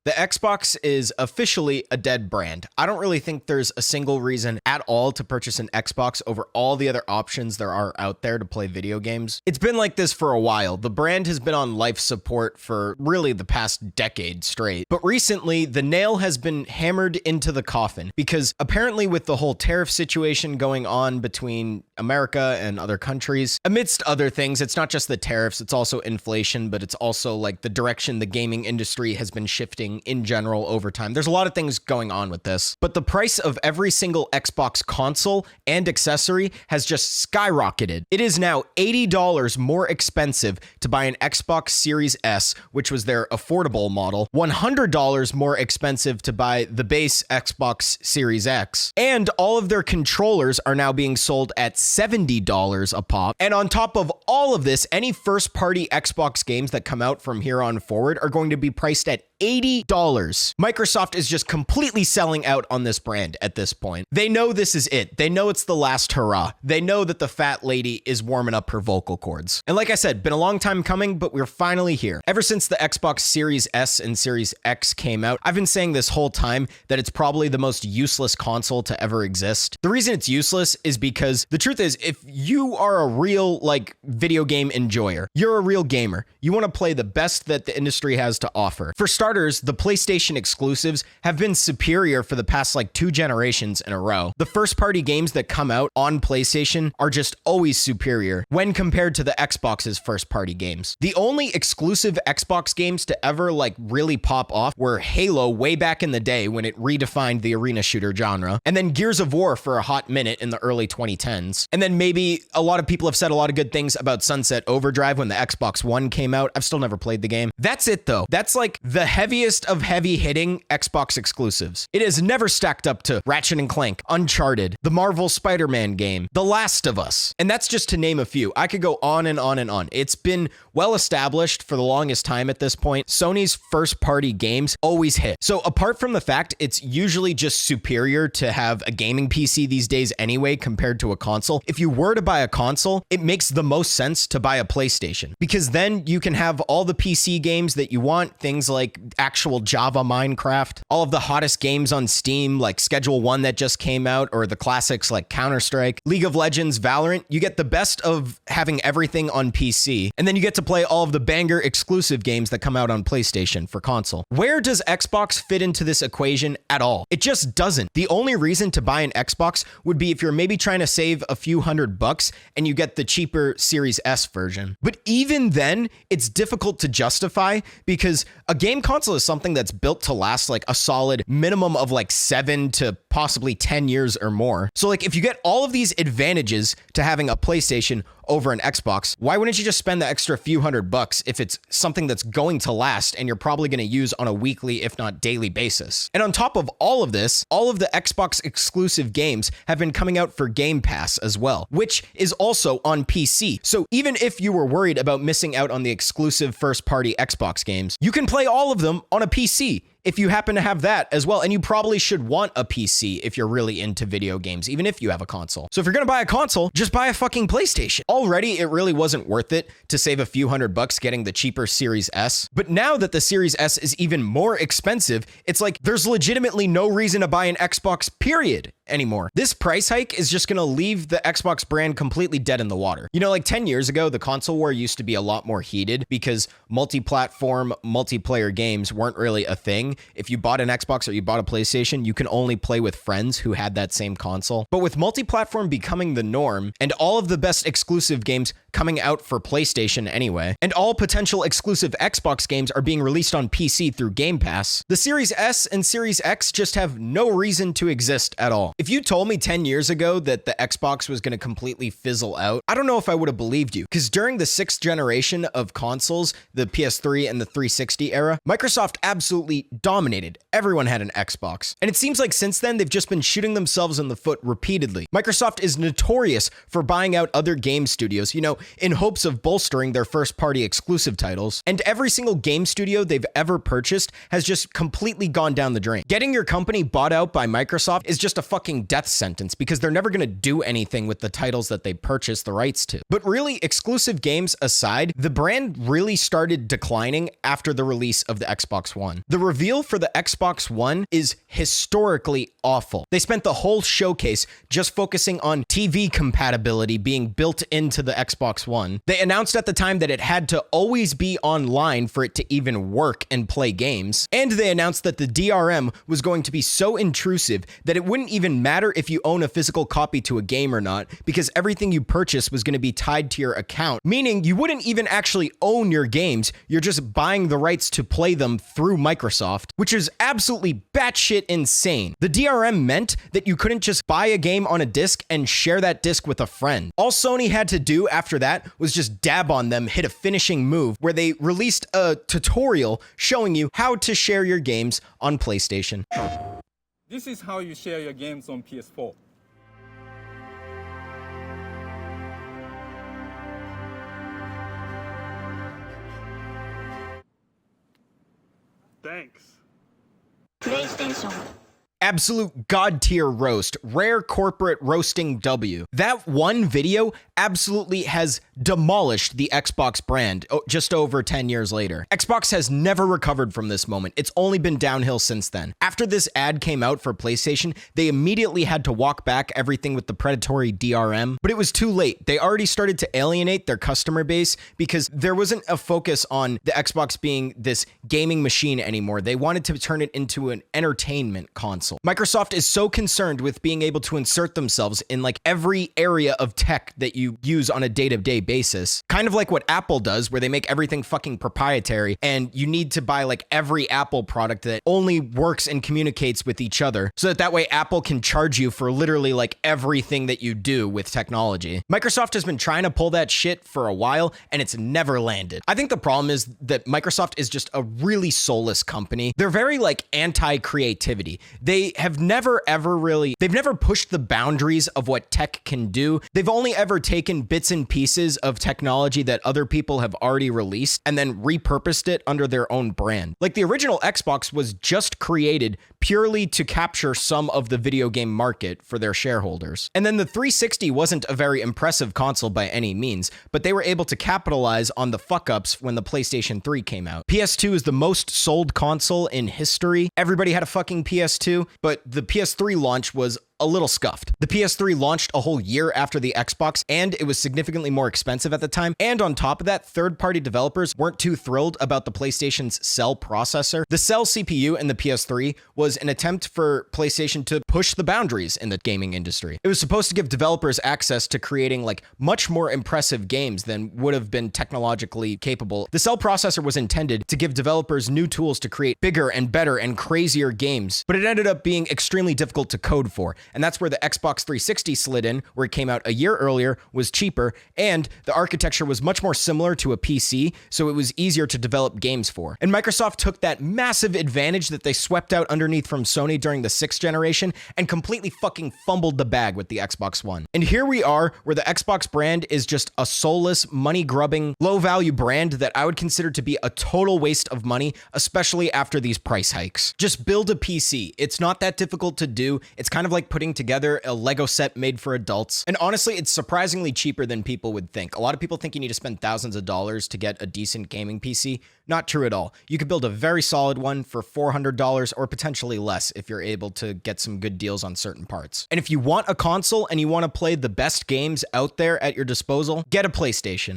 The Xbox is officially a dead brand. I don't really think there's a single reason at all to purchase an Xbox over all the other options there are out there to play video games. It's been like this for a while. The brand has been on life support for really the past decade straight. But recently, the nail has been hammered into the coffin because apparently with the whole tariff situation going on between America and other countries, amidst other things, it's not just the tariffs, it's also inflation, but it's also like the direction the gaming industry has been shifting in general over time. There's a lot of things going on with this, but the price of every single Xbox console and accessory has just skyrocketed. It is now $80 more expensive to buy an Xbox Series S, which was their affordable model, $100 more expensive to buy the base Xbox Series X, and all of their controllers are now being sold at $70 a pop. And on top of all of this, any first-party Xbox games that come out from here on forward are going to be priced at $80. Microsoft is just completely selling out on this brand at this point. They know this is it. They know it's the last hurrah. They know that the fat lady is warming up her vocal cords. And like I said, been a long time coming, but we're finally here. Ever since the Xbox Series S and Series X came out, I've been saying this whole time that it's probably the most useless console to ever exist. The reason it's useless is because the truth is, if you are a real video game enjoyer, you're a real gamer, you want to play the best that the industry has to offer. For starters, the PlayStation exclusives have been superior for the past 2 generations in a row. The first-party games that come out on PlayStation are just always superior when compared to the Xbox's first-party games. The only exclusive Xbox games to ever really pop off were Halo way back in the day when it redefined the arena shooter genre, and then Gears of War for a hot minute in the early 2010s. And then maybe a lot of people have said a lot of good things about Sunset Overdrive when the Xbox One came out. I've still never played the game. That's it though. That's the heaviest of heavy-hitting Xbox exclusives. It has never stacked up to Ratchet & Clank, Uncharted, the Marvel Spider-Man game, The Last of Us, and that's just to name a few. I could go on and on and on. It's been well established for the longest time at this point. Sony's first-party games always hit. So apart from the fact it's usually just superior to have a gaming PC these days anyway compared to a console, if you were to buy a console, it makes the most sense to buy a PlayStation because then you can have all the PC games that you want, things like actual Java Minecraft, all of the hottest games on Steam like Schedule 1 that just came out, or the classics like Counter-Strike, League of Legends, Valorant. You get the best of having everything on PC, and then you get to play all of the banger exclusive games that come out on PlayStation for console. Where does Xbox fit into this equation at all? It just doesn't. The only reason to buy an Xbox would be if you're maybe trying to save a few $100 and you get the cheaper Series S version. But even then, it's difficult to justify because a game console is something that's built to last a solid minimum of 7 to possibly 10 years or more. So if you get all of these advantages to having a PlayStation over an Xbox, why wouldn't you just spend the extra few $100 if it's something that's going to last and you're probably going to use on a weekly, if not daily basis? And on top of all of this, all of the Xbox exclusive games have been coming out for Game Pass as well, which is also on PC. So even if you were worried about missing out on the exclusive first-party Xbox games, you can play all of them on a PC if you happen to have that as well. And you probably should want a PC if you're really into video games, even if you have a console. So if you're going to buy a console, just buy a fucking PlayStation. Already, it really wasn't worth it to save a few $100 getting the cheaper Series S. But now that the Series S is even more expensive, it's there's legitimately no reason to buy an Xbox, period, anymore. This price hike is just going to leave the Xbox brand completely dead in the water. 10 years ago, the console war used to be a lot more heated because multi-platform, multiplayer games weren't really a thing. If you bought an Xbox or you bought a PlayStation, you can only play with friends who had that same console. But with multi-platform becoming the norm and all of the best exclusive games coming out for PlayStation anyway, and all potential exclusive Xbox games are being released on PC through Game Pass, the Series S and Series X just have no reason to exist at all. If you told me 10 years ago that the Xbox was going to completely fizzle out, I don't know if I would have believed you, because during the 6th generation of consoles, the PS3 and the 360 era, Microsoft absolutely dominated. Everyone had an Xbox. And it seems like since then, they've just been shooting themselves in the foot repeatedly. Microsoft is notorious for buying out other game studios, in hopes of bolstering their first-party exclusive titles. And every single game studio they've ever purchased has just completely gone down the drain. Getting your company bought out by Microsoft is just a fucking fucking death sentence because they're never going to do anything with the titles that they purchased the rights to. But really, exclusive games aside, the brand really started declining after the release of the Xbox One. The reveal for the Xbox One is historically awful. They spent the whole showcase just focusing on TV compatibility being built into the Xbox One. They announced at the time that it had to always be online for it to even work and play games. And they announced that the DRM was going to be so intrusive that it wouldn't even matter if you own a physical copy to a game or not, because everything you purchase was going to be tied to your account, meaning you wouldn't even actually own your games. You're just buying the rights to play them through Microsoft, which is absolutely batshit insane. The DRM meant that you couldn't just buy a game on a disc and share that disc with a friend. All Sony had to do after that was just dab on them, hit a finishing move where they released a tutorial showing you how to share your games on PlayStation. This is how you share your games on PS4. Thanks. PlayStation. Absolute god tier roast, rare corporate roasting W. That one video absolutely has demolished the Xbox brand just over 10 years later. Xbox has never recovered from this moment. It's only been downhill since then. After this ad came out for PlayStation, they immediately had to walk back everything with the predatory DRM, but it was too late. They already started to alienate their customer base because there wasn't a focus on the Xbox being this gaming machine anymore. They wanted to turn it into an entertainment console. Microsoft is so concerned with being able to insert themselves in like every area of tech that you use on a day-to-day basis. Kind of like what Apple does, where they make everything fucking proprietary and you need to buy like every Apple product that only works and communicates with each other so that way Apple can charge you for literally like everything that you do with technology. Microsoft has been trying to pull that shit for a while and it's never landed. I think the problem is that Microsoft is just a really soulless company. They're very like anti-creativity. They've never pushed the boundaries of what tech can do. They've only ever taken bits and pieces of technology that other people have already released and then repurposed it under their own brand. Like the original Xbox was just created purely to capture some of the video game market for their shareholders. And then the 360 wasn't a very impressive console by any means, but they were able to capitalize on the fuck-ups when the PlayStation 3 came out. PS2 is the most sold console in history. Everybody had a fucking PS2, but the PS3 launch was a little scuffed. The PS3 launched a whole year after the Xbox, and it was significantly more expensive at the time. And on top of that, third-party developers weren't too thrilled about the PlayStation's Cell processor. The Cell CPU in the PS3 was an attempt for PlayStation to push the boundaries in the gaming industry. It was supposed to give developers access to creating like much more impressive games than would have been technologically capable. The Cell processor was intended to give developers new tools to create bigger and better and crazier games, but it ended up being extremely difficult to code for. And that's where the Xbox 360 slid in, where it came out a year earlier, was cheaper, and the architecture was much more similar to a PC, so it was easier to develop games for. And Microsoft took that massive advantage that they swept out underneath from Sony during the 6th generation and completely fucking fumbled the bag with the Xbox One. And here we are, where the Xbox brand is just a soulless, money-grubbing, low-value brand that I would consider to be a total waste of money, especially after these price hikes. Just build a PC. It's not that difficult to do. It's kind of like putting together a Lego set made for adults. And honestly, it's surprisingly cheaper than people would think. A lot of people think you need to spend thousands of dollars to get a decent gaming PC. Not true at all. You could build a very solid one for $400 or potentially less if you're able to get some good deals on certain parts. And if you want a console and you want to play the best games out there at your disposal, get a PlayStation.